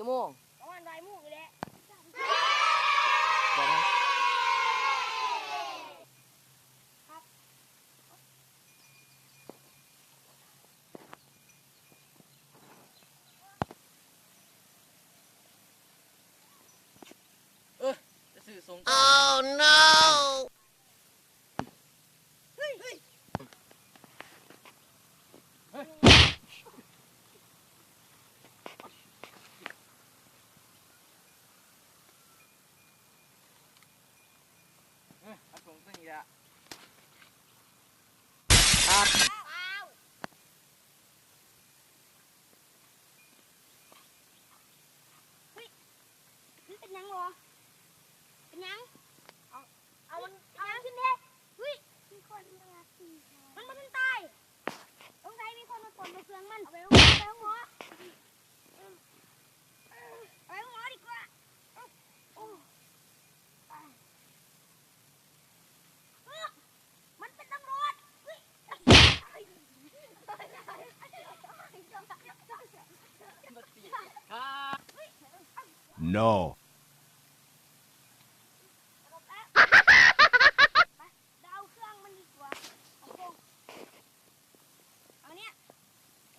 ชั่วโมงประมาณบ่ายโมงแหละจะสื่อส่ง Oh no เอาส่งตัวนี้ละ ครับมันเป็นยังวะเป็นยังเอามันขึ้นเด้เฮ้ยมีคนมาตีมันมันตายต้องใช้มีคนมากดมาเครื่องมันเอาไปห้องหมอเอาไปห้องหมอดีกว่ามันเป็นตำรวจ No. ดาวเครื่องมันดีกว่าเอาเนี่ยไป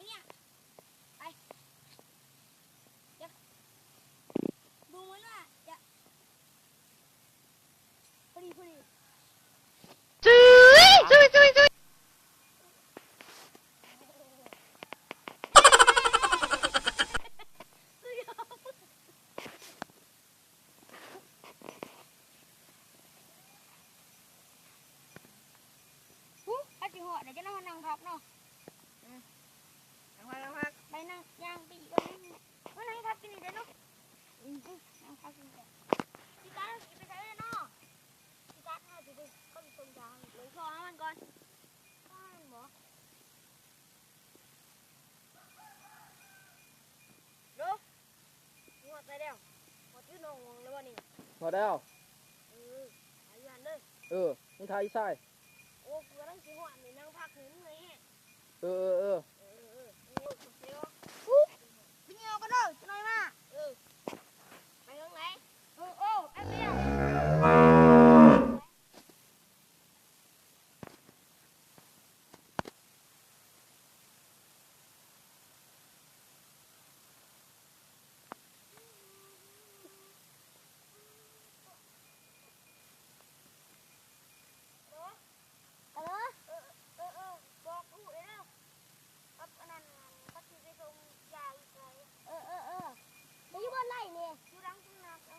ดูมันว่าจะพอดีจุย ถ้าจิ๋วเดี๋ยวจะนั่งพักเนาะนั่งพัก ไปนั่งย่างไปอีกก็นั่งพักกินอีกเดี๋ยวเนาะนั่งพักกินเดี๋ยวพี่การไปใช้เลยเนาะพี่การน่าจะดูต้นยางเลยคอมันก่อนบ้านหมอเนาะหมดไปแล้วหมดชื่อน้องเลยวันนี้ พอแล้ว หายยันเลย มึงทายอีไส้ โอ้กูกำลังสิหวานนี่นั่งพักหนึ่งเลยแฮะ เออ พี่เงี้ยก็ได้จะน้อยมาไปทางไหนแป๊บเดียวบอกลูกเลยนะปั๊บอันนั้นปั๊บที่ไปส่งยาอีกเลยไปอยู่บ้านไรเนี่ยอยู่หลังสนามเร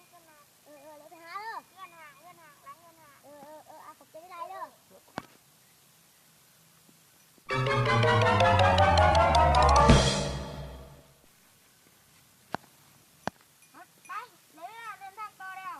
าไปหาเด้อเงินหาหลังเงินหาขอบใจได้เด้อไปเลยเดินทางต่อแล้ว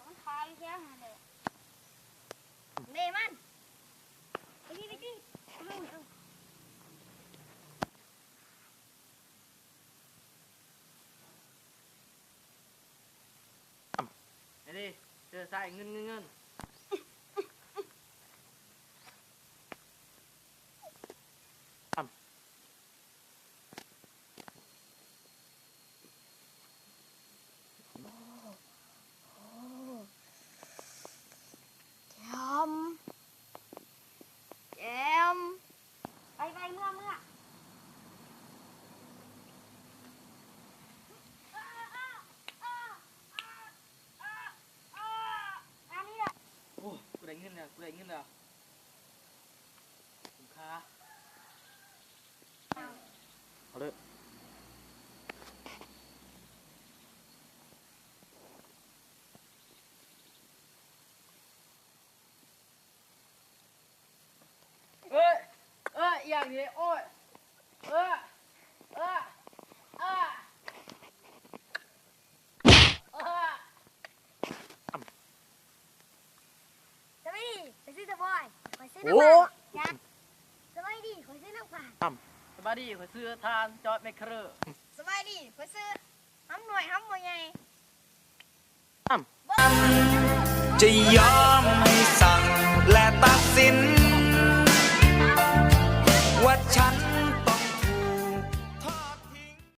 มันขายแค่หันเลยเนมันไปดิไอ้ดิเจอไส้เงินไปเมื่ออันนี้แหละ โอ้กูได้เงินแล้วคุ้มค่าเอาเลย ซื้อน้ำปลาสบายดีขอซื้อน้ำปลา สบายดีขอซื้อทานจอดไม่เครือ สบายดีขอซื้อห้ำหน่วยห้ำหน่วยใหญ่ จะยอม